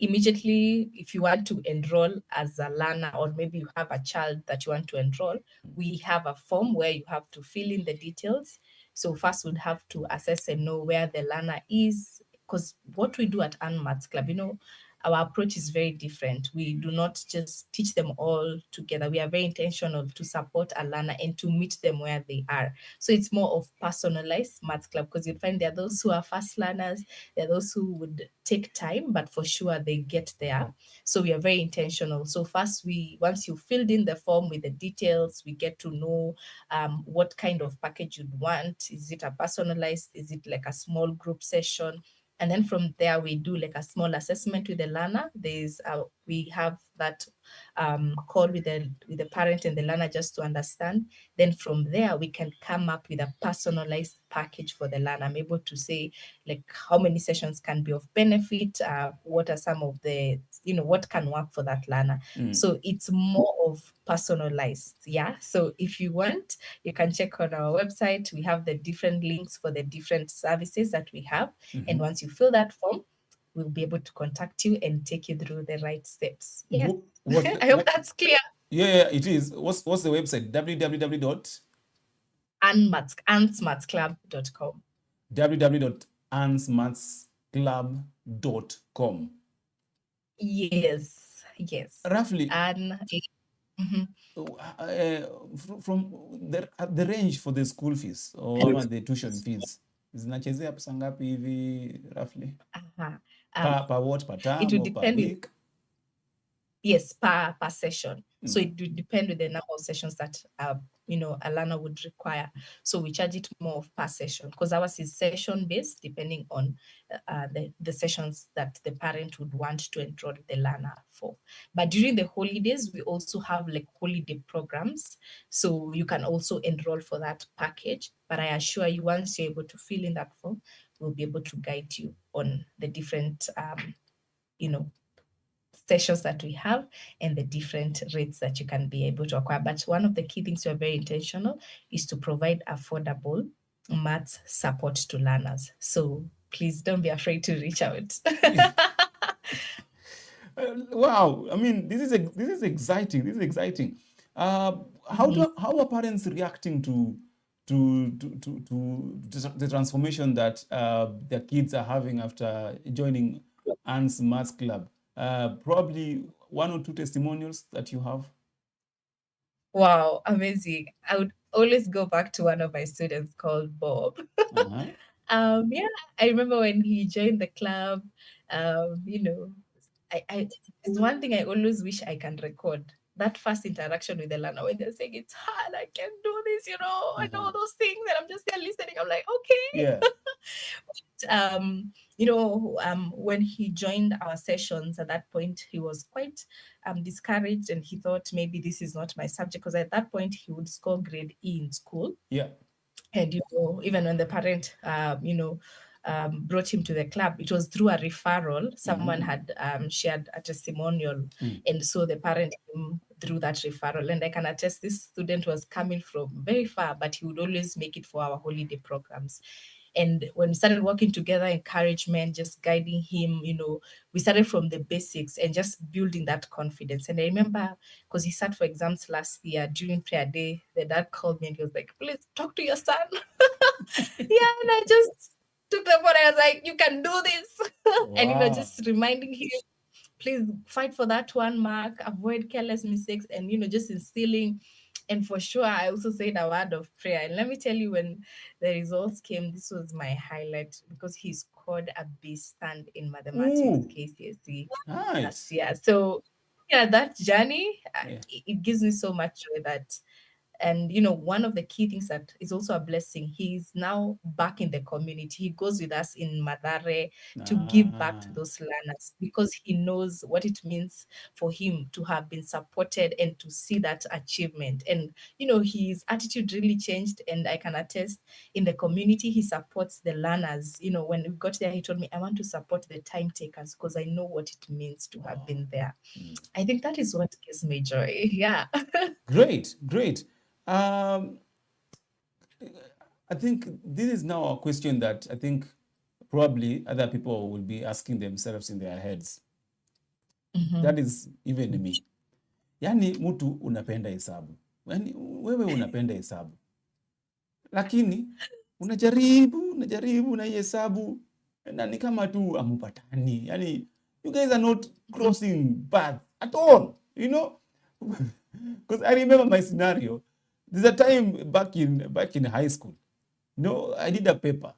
immediately if you want to enroll as a learner, or maybe you have a child that you want to enroll, we have a form where you have to fill in the details. So first we'd have to assess and know where the learner is, because what we do at Maths Club, our approach is very different. We do not just teach them all together. We are very intentional to support a learner and to meet them where they are. So it's more of personalized Maths Club, because you'll find there are those who are fast learners, there are those who would take time, but for sure they get there. So we are very intentional. So first, once you filled in the form with the details, we get to know what kind of package you'd want. Is it a personalized? Is it like a small group session? And then from there, we do like a small assessment with the learner. We have that call with the parent and the learner just to understand. Then from there, we can come up with a personalized package for the learner. I'm able to say like how many sessions can be of benefit, what are some of the, what can work for that learner. So it's more of personalized. Yeah. So if you want, you can check on our website. We have the different links for the different services that we have. And once you fill that form, we'll be able to contact you and take you through the right steps. Yes. I hope that's clear. Yeah, it is. What's the website? www.ansmathsclub.com. www.ansmathsclub.com. Yes. Roughly. From the range for the school fees or the tuition fees, zinachezea pesa ngapi hivi roughly? Per what? Per term? It will or depend per week? Yes, per session. So it would depend with the number of sessions that a learner would require. So we charge it more of per session, because ours is session based, depending on the sessions that the parent would want to enroll the learner for. But during the holidays, we also have like holiday programs. So you can also enroll for that package. But I assure you, once you're able to fill in that form, we'll be able to guide you on the different sessions that we have and the different rates that you can be able to acquire. But one of the key things we're very intentional is to provide affordable maths support to learners. So please don't be afraid to reach out. Wow, I mean, this is exciting. This is exciting. How are parents reacting to the transformation that their kids are having after joining Anne's Maths Club? Probably one or two testimonials that you have. Wow, amazing. I would always go back to one of my students called Bob. I remember when he joined the club, there's one thing I always wish I can record. That first interaction with the learner when they're saying it's hard, I can't do this, I know those things, and I'm just there listening. I'm like, okay. When he joined our sessions at that point, he was quite discouraged, and he thought maybe this is not my subject, because at that point he would score grade E in school. Yeah. And even when the parent brought him to the club, it was through a referral. Someone had shared a testimonial, and so the parent came through that referral. And I can attest this student was coming from very far, but he would always make it for our holiday programs. And when we started working together, encouragement, just guiding him, we started from the basics and just building that confidence. And I remember, because he sat for exams last year during prayer day, the dad called me and he was like, please talk to your son. And I just took the phone and I was like, you can do this. Wow. And, just reminding him, please fight for that 1 mark, avoid careless mistakes, and, just instilling. And for sure, I also said a word of prayer. And let me tell you, when the results came, this was my highlight, because he scored a B stand in mathematics KCSE last year. So, that journey, it gives me so much joy that And one of the key things that is also a blessing, he's now back in the community. He goes with us in Madare to give back to those learners, because he knows what it means for him to have been supported and to see that achievement. And his attitude really changed, and I can attest, in the community he supports the learners. When we got there, he told me, I want to support the time takers because I know what it means to have been there. I think that is what gives me joy. Yeah. Great, great. I think this is now a question that I think probably other people will be asking themselves in their heads. That is even me. Yani mtu unapenda hesabu. Yani wewe unapenda hesabu. Lakini unajaribu na hii hesabu na ni kama tu amupatani. Yani you guys are not crossing paths at all, Because I remember my scenario. There's a time back in high school. I did a paper,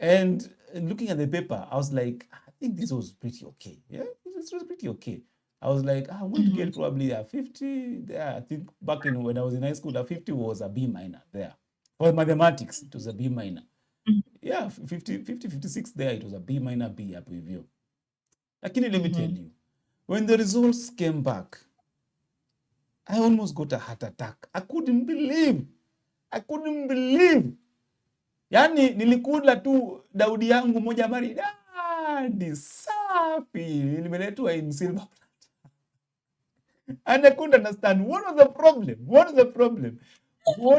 and looking at the paper, I was like, I think this was pretty okay. Yeah, this was pretty okay. I was like, I'm going to get probably a 50 there. I think back when I was in high school, a 50 was a B minor there. For mathematics, it was a B minor. Yeah, 56 there, it was a B minor, B up with you. Lakini let me tell you, when the results came back, I almost got a heart attack. I couldn't believe. Yani nilikula tu Daudi yangu moja maridadi safi, nimeletwa in silver plate. And I couldn't understand what was the problem. What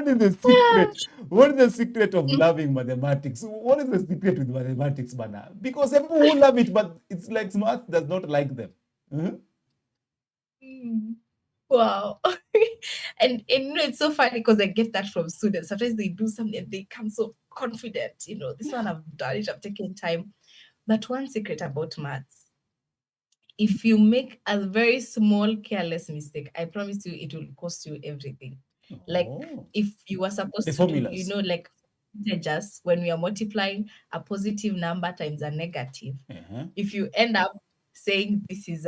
is the secret? What is the secret of loving mathematics? What is the secret with mathematics, Bana? Because some people who love it, but it's like math does not like them. Wow. and it's so funny because I get that from students. Sometimes they do something and they come so confident. This one I've done it, I've taken time. But one secret about maths, if you make a very small careless mistake, I promise you it will cost you everything. Like if you are supposed to do, like integers, when we are multiplying a positive number times a negative, if you end up saying it's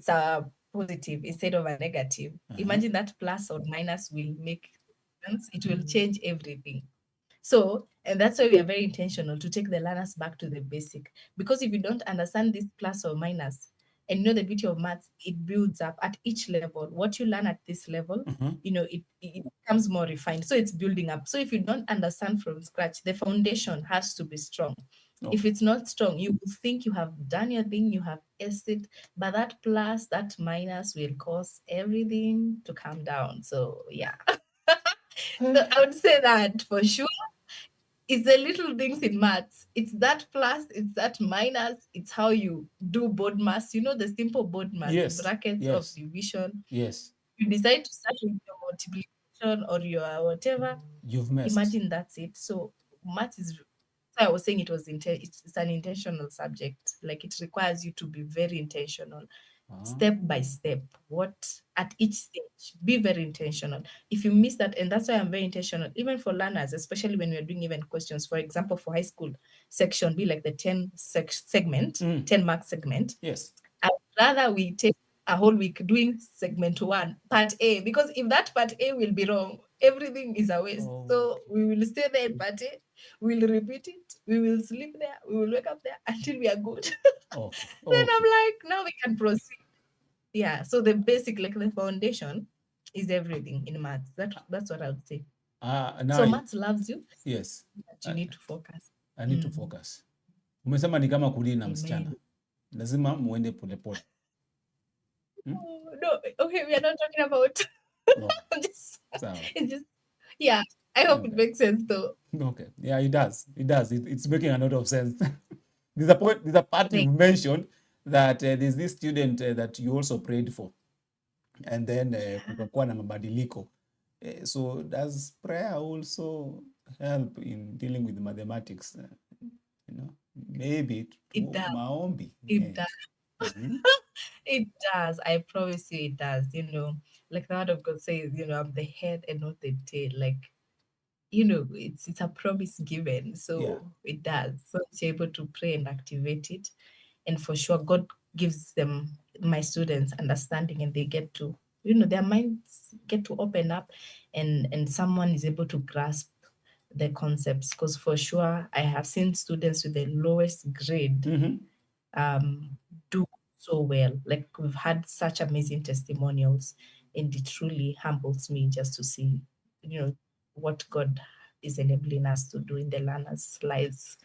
a positive instead of a negative, imagine that plus or minus will make sense. It will change everything. So, and that's why we are very intentional to take the learners back to the basic. Because if you don't understand this plus or minus, and the beauty of maths, it builds up at each level. What you learn at this level, it becomes more refined. So it's building up. So if you don't understand from scratch, the foundation has to be strong. If it's not strong, you will think you have done your thing, you have aced it, but that plus, that minus will cause everything to come down. So yeah. So I would say that for sure. It's the little things in maths. It's that plus, it's that minus, it's how you do board maths. The simple board maths, brackets of division. Yes. You decide to start with your multiplication or your whatever. You've messed. Imagine that's it. So maths is, I was saying it's an intentional subject. Like it requires you to be very intentional. Step by step, at each stage, be very intentional. If you miss that, and that's why I'm very intentional, even for learners, especially when we're doing even questions, for example, for high school section, be like the 10 mark segment. Yes. I'd rather we take a whole week doing segment 1, part A, because if that part A will be wrong, everything is a waste. So we will stay there in part A, we'll repeat it, we will sleep there, we will wake up there until we are good. Then I'm like, now we can proceed. Yeah, so the basic, like the foundation, is everything in maths. That's what I would say. So maths loves you. Yes. But you need to focus. I need to focus. Umesema ni kama kulina na msichana. Lazima muende polepole. No, okay, we are not talking about. It's just, yeah. I hope it makes sense though. Okay. Yeah, it does. It's making a lot of sense. There's a part you mentioned that there's this student that you also prayed for, and then kukakuwa na mabadiliko. So does prayer also help in dealing with mathematics? Maybe it does. Maombi. It does. It does. I promise you, it does. Like the word of God says, I'm the head and not the tail. Like, it's a promise given. So it does. So you're able to pray and activate it. And for sure, God gives them, my students, understanding, and they get to their minds get to open up, and someone is able to grasp the concepts. Because for sure, I have seen students with the lowest grade do so well. Like, we've had such amazing testimonials, and it truly humbles me just to see, what God is enabling us to do in the learners' lives.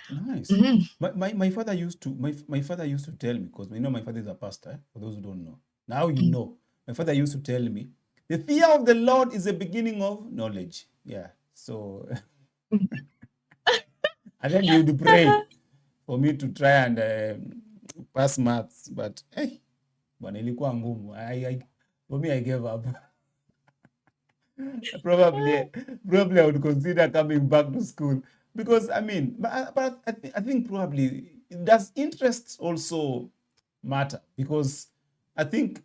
Nice. Mhm. My father used to my father used to tell me, because my father is a pastor, for those who don't know. Now you know. My father used to tell me, the fear of the Lord is the beginning of knowledge. Yeah. So and then he would pray for me to try and pass maths, but hey, bwana ilikuwa ngumu. For me, I gave up. probably I would consider coming back to school, because but I think probably, does interest also matter? Because I think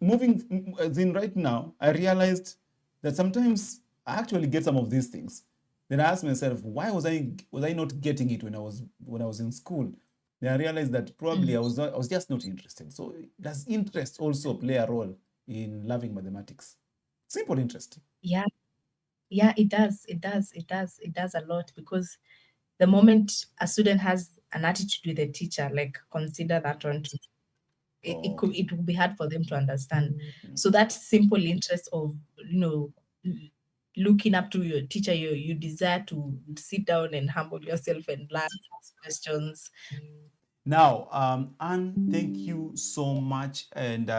as in right now, I realized that sometimes I actually get some of these things. Then I ask myself, why was I not getting it when I was in school? Then I realized that probably I was just not interested. So does interest also play a role in loving mathematics? Simple interest. Yeah, it does. It does a lot, because the moment a student has an attitude with a teacher, like, consider that one too. It will be hard for them to understand. So that simple interest of, looking up to your teacher, you desire to sit down and humble yourself and learn, ask questions. Now, Anne, thank you so much. And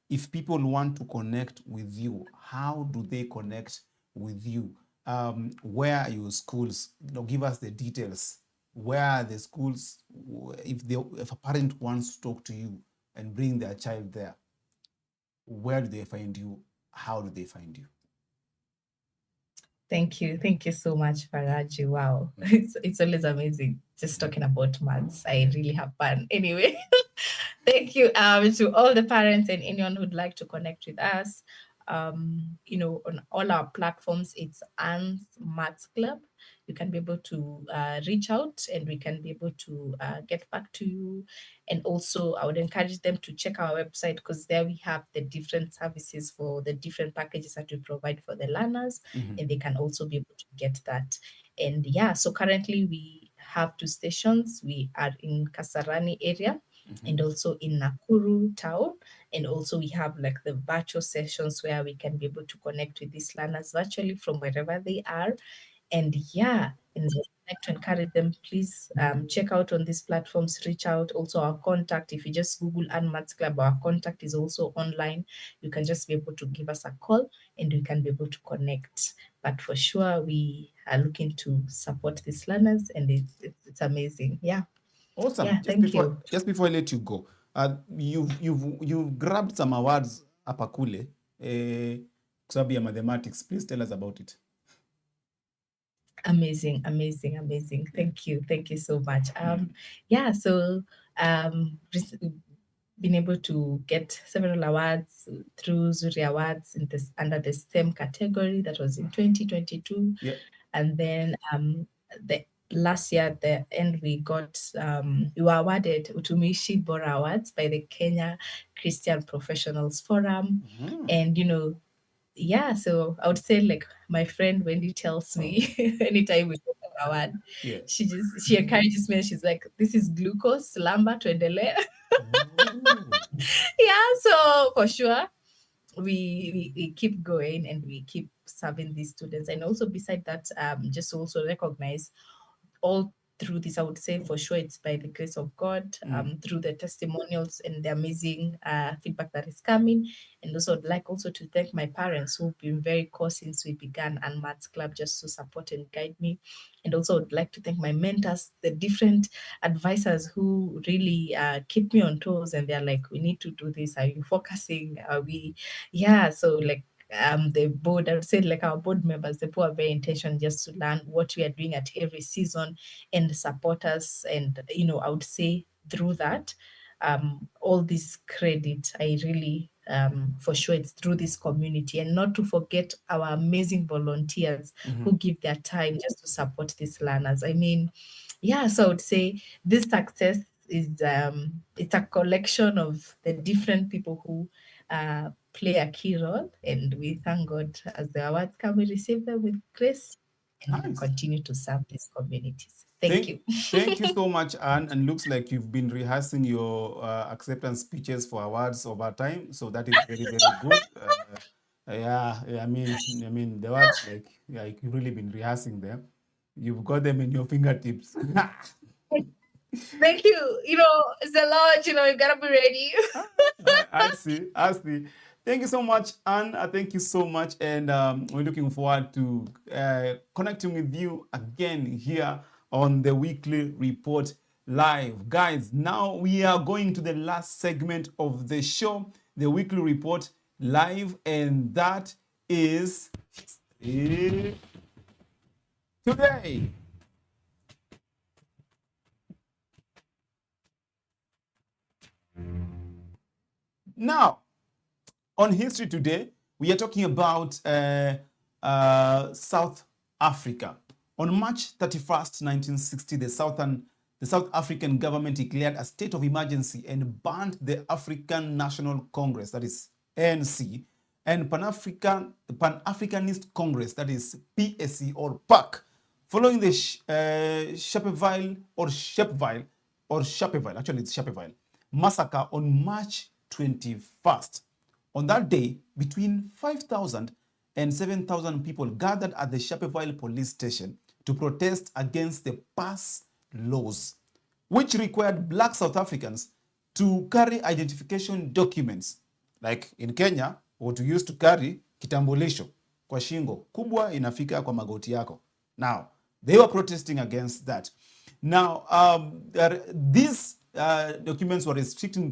if people want to connect with you, how do they connect with you? Where are your schools? Give us the details. Where are the schools? If a parent wants to talk to you and bring their child there, where do they find you? How do they find you? Thank you so much, Faraji. Wow, it's always amazing just talking about maths. I really have fun. Anyway, thank you to all the parents and anyone who'd like to connect with us. On all our platforms, it's Anne's Maths Club. You can be able to reach out, and we can be able to get back to you. And also, I would encourage them to check our website, because there we have the different services for the different packages that we provide for the learners, and they can also be able to get that. And yeah, so currently we have 2 stations. We are in Kasarani area, and also in Nakuru town. And also we have like the virtual sessions where we can be able to connect with these learners virtually from wherever they are. And yeah, and I'd like to encourage them, please check out on these platforms, reach out. Also, our contact, if you just Google Ann Maths Club, our contact is also online. You can just be able to give us a call, and we can be able to connect. But for sure, we are looking to support these learners, and it's amazing. Yeah. Awesome. Yeah, thank you. Just before I let you go, you've grabbed some awards hapa kule kwa sababu ya mathematics. Please tell us about it. Amazing. Thank you so much. Yeah, so been able to get several awards through Zuri Awards under the STEM category. That was in 2022. Yeah. And then the last year at the end, we were awarded Utumishi Bora Awards by the Kenya Christian Professionals Forum. And yeah, so I would say, like, my friend Wendy tells me anytime we get an award, Yeah. she encourages me, and she's like, this is glucose, lamba tuendelee. Yeah, so for sure we keep going, and we keep serving these students. And also beside that, just also recognize all through this, I would say for sure it's by the grace of God, through the testimonials and the amazing feedback that is coming. And also I'd like also to thank my parents, who've been very core since we began Ann Maths Club, just to support and guide me. And also I'd like to thank my mentors, the different advisors who really keep me on toes, and they're like, we need to do this. Are you focusing? Are we? Yeah, so like the board, I would say, like, our board members, they are very intentional just to learn what we are doing at every season and support us. And I would say through that, all this credit, I really for sure it's through this community, and not to forget our amazing volunteers who give their time just to support these learners. I mean, yeah, so I would say this success is it's a collection of the different people who play a key role. And we thank God as the awards come, we receive them with grace and we Nice. continue to serve these communities. Thank you. Thank you so much, Anne. And looks like you've been rehearsing your acceptance speeches for awards over time. So that is very, very good. Yeah, I mean, the words like you've really been rehearsing them. You've got them in your fingertips. Thank you. It's a lot, you gotta be ready. I see. Thank you so much, Anne. Thank you so much. And we're looking forward to connecting with you again here on the weekly report live. Guys, now we are going to the last segment of the show, the weekly report live, and that is today. Now, on History Today, we are talking about South Africa. On March 31st, 1960, the South African government declared a state of emergency and banned the African National Congress, that is ANC, and Pan-Africanist Congress, that is PSC or PAC, following the Sharpeville, actually it's Sharpeville, massacre on March 21st. On that day, between 5,000 and 7,000 people gathered at the Sharpeville police station to protest against the pass laws, which required black South Africans to carry identification documents. Like in Kenya, what we used to carry, kitambulisho kwa shingo, kubwa inafika kwa magoti yako. Now, they were protesting against that. Now, these documents were restricting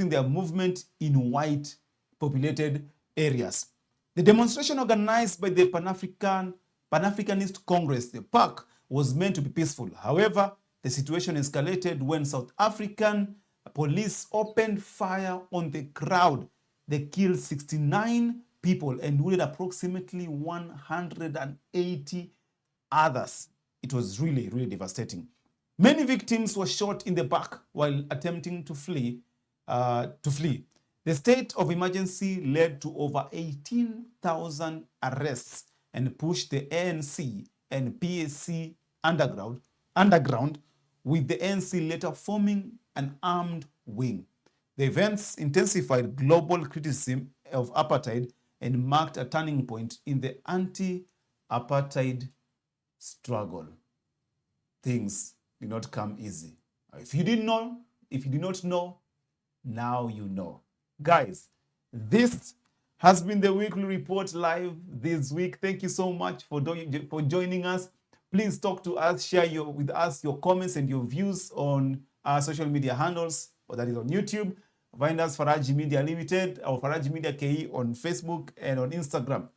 their movement in white populated areas. The demonstration organized by the Pan-Africanist Congress, the PAC, was meant to be peaceful. However, the situation escalated when South African police opened fire on the crowd. They killed 69 people and wounded approximately 180 others. It was really, really devastating. Many victims were shot in the back while attempting to flee. The state of emergency led to over 18,000 arrests and pushed the ANC and PSC underground, with the ANC later forming an armed wing. The events intensified global criticism of apartheid and marked a turning point in the anti-apartheid struggle. Things did not come easy. If you did not know, now you know. Guys, this has been the weekly report live this week. Thank you so much for joining us. Please talk to us, share with us your comments and your views on our social media handles, or that is on YouTube. Find us Faraji Media Limited or Faraji Media KE on Facebook and on Instagram.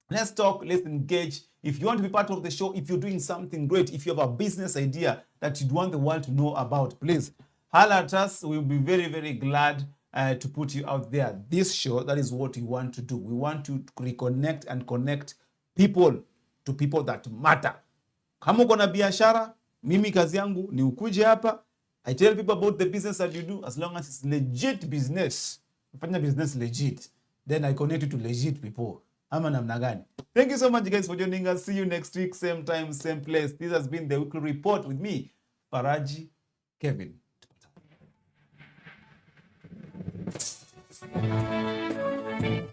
Let's talk, let's engage. If you want to be part of the show, if you're doing something great, if you have a business idea that you'd want the world to know about, please holler at us. We'll be very, very glad to put you out there. This show, that is what we want to do. We want to reconnect and connect people to people that matter. Kama uko na biashara, mimi kazi yangu ni ukuje hapa. I tell people about the business that you do, as long as it's legit business. Fanya business legit. Then I connect you to legit people. Ama namna gani? Thank you so much, guys, for joining us. See you next week, same time, same place. This has been the weekly report with me, Faraji Kevin. Thank you.